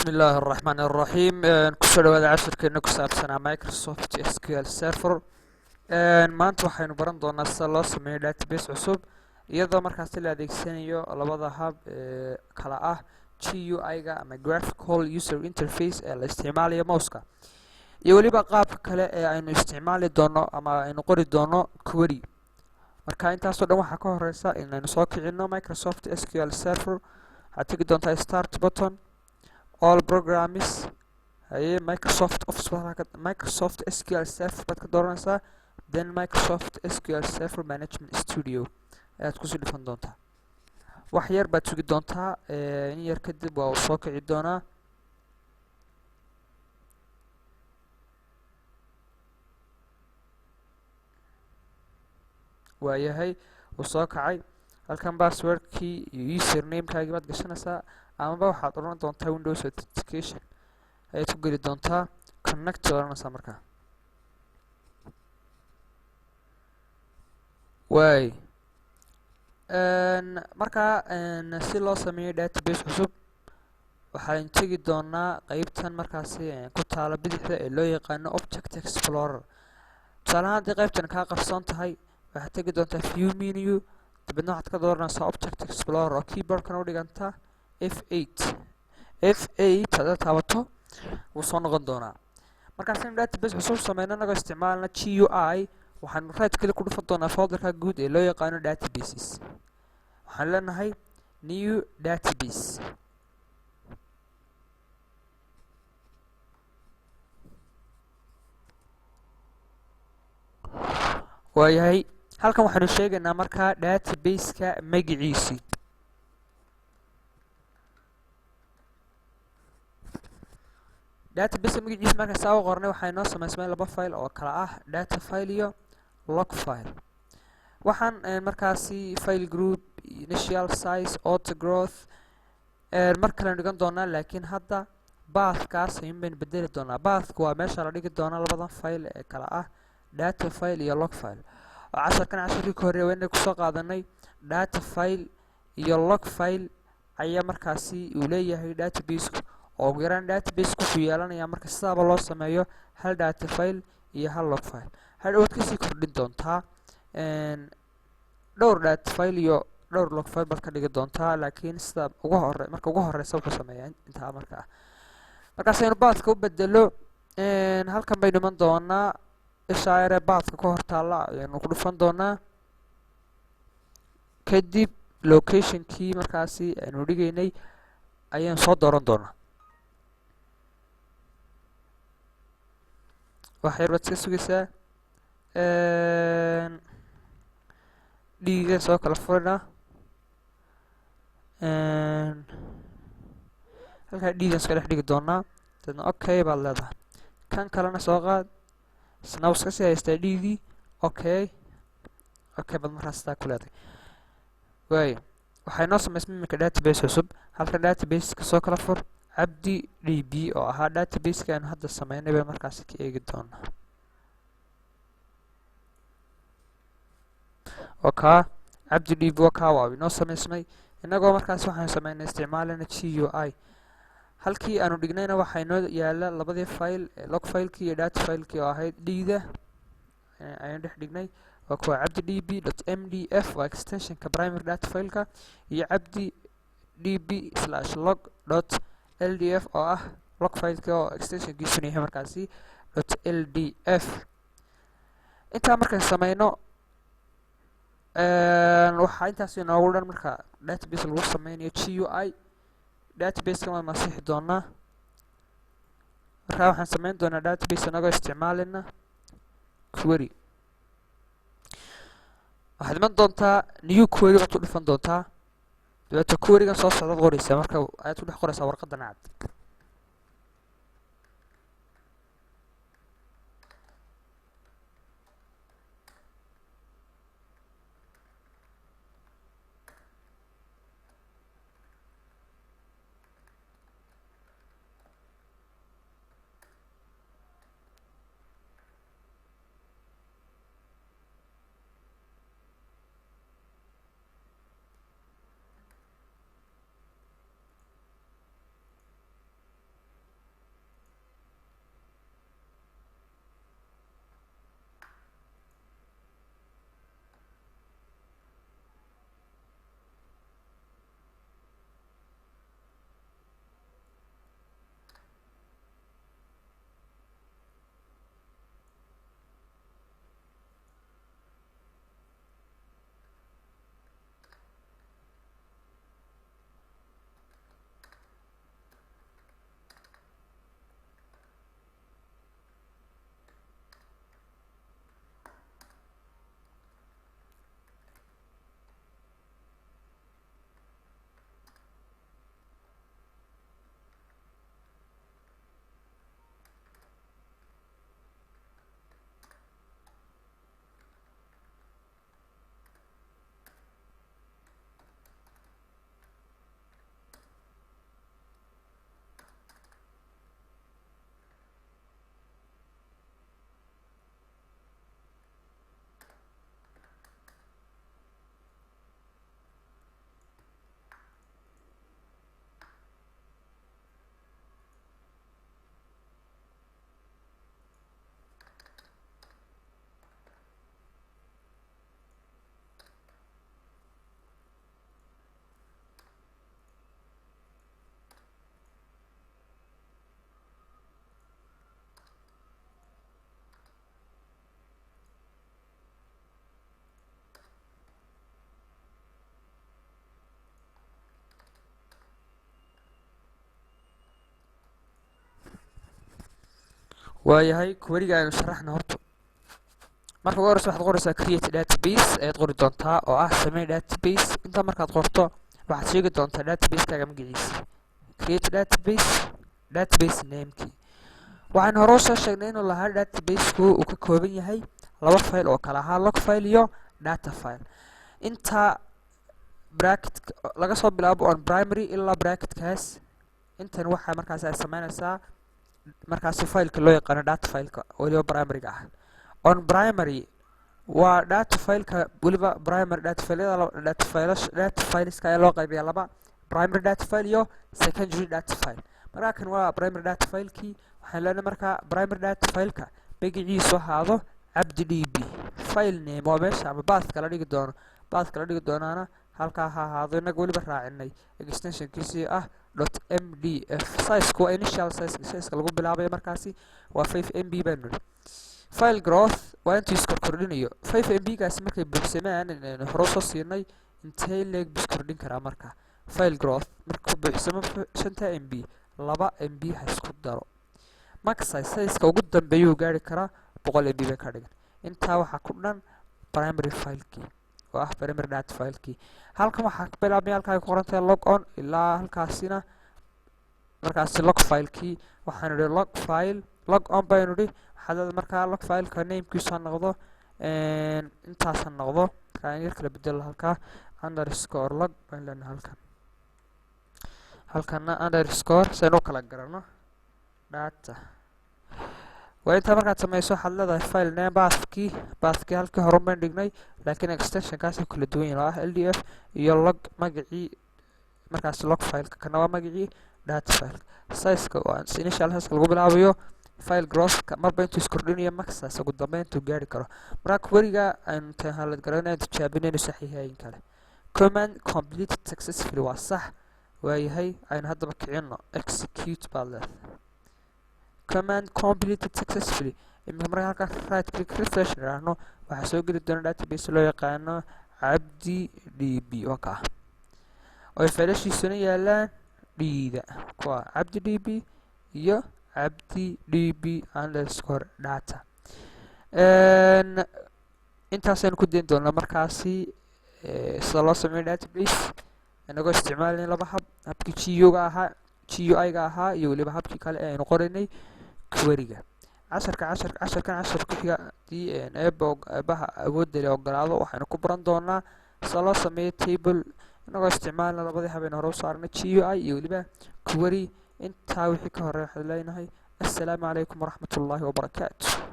بسم الله الرحمن الرحيم kusoo dhawaada casharkeena ku saabsanaa Microsoft SQL Server maanta waxaynu baran doonaa sida loo sameeyo database cusub iyadoo markaas la adeegsanayo labada hab kala ah GUI-ga ama Graphical User Interface ee la isticmaalayo mouse-ka iyo waliba qaabka kale ee aynu isticmaali doono ama aynu qori doono query marka intaas oo dhan waxaa ka horeysa inaynu soo kicino Microsoft SQL Server waxaad tegi doontaa start button all programs haye Microsoft SQL Server baad ka dooranaysaa then Microsoft SQL Server Management Studio ayaad kusii dhufan doontaa wax yar baad sugi doontaa in yar kadib waa uu soo kici doonaa waayahay uu soo kacay halkan passwordkii iyo username-kaagii baad gashanaysaa amaba waxaad oran doontaa Windows Authentication ayaad ku geli doontaa connect oranaysaa markaa waay markaa si loo sameeyo database cusub waxaan tegi doonaa qaybtan markaasi ku taala bidixda ee loo yaqaano Object Explorer tusaale ahaan haddii qaybtan kaa qarsoon tahay waxaad tegi doontaa view menu dabadna waxaad ka dooranaysaa Object Explorer oo keyboardkana u dhiganta F8 haddaad taabato wuu soo noqon doonaa markaas in database cusub sameyno anagoo isticmaalna GUI waxaanu right click ku dhufan doonaa folderka guud ee loo yaqaano databases waxaan leenahay new database waayahay halkan waxaanu sheegaynaa markaa database-ka magaciisii database magaciisa marka saa u qornay waxay noo samaysmay laba file oo kala ah data file iyo log file waxaan markaasi file group initial size auto growth mar kale dhigan doonaa laakiin hadda pathkaas ayuun baynu bedeli doonaa pathku waa meesha la dhigi doona labadan file ee kala ah data file iyo log file oo casharkii ka horreeyay waynu kusoo qaadanay data file iyo log file ayaa markaasi uu leeyahay database-ku oo ugu yaraan database ku yeelanaya marka sidaaba loo sameeyo hal data file iyo hal log file hadhow waad kasii kordhin doontaa dhowr data file iyo dhowr log file baad ka dhigi doontaa laakiin sida marka ugu horeysa wuxuu sameeyaa intaa markaas aynu pathka u bedelo halkan baynu iman doonaa ishaare pathka ka hor taalla ayaynu ku dhufan doonaa kadib locationkii markaasi aynu dhigaynay ayaan soo dooran doonaa wax yar baad iska sugaysaa dhiiga soo kala furinaa halkaa dhiigan iska dhex dhigi doonaa dadna okay baad leedahay kan kalena soo qaad isna iska sii haystaa dhiigii okay baad markaas sidaa ku leedahay waayo waxay noo samaysmay iminka database cusub halka database-ka soo kala fur cabdi db oo ahaa database-ka aynu hadda sameynay bay markaasi ka eegi doonaa okaa cabdi db wakaa waa inoo samaysmay innagoo markaasi waxaanu sameynay isticmaalana GUI halkii aanu dhignayna waxaa inoo yaala labadii file log filekii iyo data filekii oo ahayd dhiida ayaan dhex dhignay waa kuwa cabdi db.mdf waa extensionka primary data fileka iyo cabdi db/log.ldf oo ah log fileka oo extensionkiisuna yahay markaasi .ldf intaa markaan sameyno waxaa intaas inoogu dhan marka database lagu sameynayo GUI database-ka waan masixi doonaa markaa waxaan sameyn doonaa database anagoo isticmaalina query waxaad iman doontaa new query baad ku dhufan doontaa dabeeto querygan soo socdaad qoraysaa marka ayaad ku dhex qoraysaa warqadan cad waayahay queryga aynu sharaxna horta marka ugu horeysa waxaad qoraysaa create database ayaad qori doontaa oo ah samee database. inta markaad qorto waxaad sheegi doontaa database-kaaga magaciisa, create database namekii. waxaan hore usoo sheegnay inuu lahaa database-ku uu ka kooban yahay laba file oo kala ahaa log file iyo data file. inta bracket laga soo bilaabo on primary ilaa bracketkaas intan waxaa markaas ay sameynaysaa markaasi fileka loo yaqaano data fileka waliba primary-ga ah. on primary waa data fileka waliba primary data fileska ayaa loo qaybiyaa laba, primary data file iyo secondary data file. markaa kan waa primary data filekii. waxaan leenahay markaa primary data fileka magaciisu ahaado cabdidb, file name waa meesha ama pathka la dhigi doono, pathka la dhigi doonaana halkaa ha ahaado. inaga weliba raacinay extensionkiisii ah .mdf. sizeku waa initial sizeka lagu bilaabayo markaasi waa 5 MB baanu nidhi. file growth waa intuu iskordhinayo 5 MB gaasi markay buuxsamaan inaynu hore usoo siinay intee leeg buu iskordhin karaa. marka file growth markuu buuxsamo 5 MB 2 MB ha isku daro. max sizeka ugu dambeeyuu gaari karaa 100 MB bay ka dhigan. intaa waxaa ku dhan primary filekii oo ah primary data filekii. halkan waxaa ka bilaabmay halkaa ay ku qoran tahay log on ilaa halkaasina markaasi log filekii. waxaan idhi log file log on baynu idhi. waxaad leedahay markaa log fileka namekiisu ha noqdo intaas ha noqdo. markaa yar kala bedelo halkaa underscore log baan leenahay halkan, halkana underscore saynu kala garano data. waa intaa markaad sameyso waxaad leedahay file name pathkii halkii hore baan dhignay laakiin extensionkaasi kala duwan yahay oo ah ldf iyo log magacii markaasi log fileka kana waa magacii data fileka. sizeka waa initial sizeka lagu bilaabayo. file growthka marba intuu iskordhinayo max size ugu dambeyn intuu gaari karo. markaa queryga aynu halad garanayno tijaabinayno saxiixayn kale. command completed successfully waa sax. waayahay aynu haddaba kicino execute baad leedahay. command completed successfully. imika markaa halkaa right click refresh nidhaahno waxaa soo geli doona database loo yaqaano cabdidb oo ka ah oy failashiisuna yaalaan dhiida kuwa cabdidb iyo cabdidb underscore data. intaasaynu ku dayn doonaa markaasi sida loo sameeyo database inagoo isticmaalin laba hab, habkii GUI-ga ahaa iyo weliba habkii kale ee aynu qoraynay queryga. casharkan ku xiga hadii eebaha awoodda leh ogolaado waxaynu ku baran doonaa sida loo sameeyo table inagoo isticmaalna labadii habeen hore u saarnay GUI iyo weliba query. intaa wixii ka horeeya waxaan leenahay assalaamu calaykum waraxmatullaahi wabarakaatu.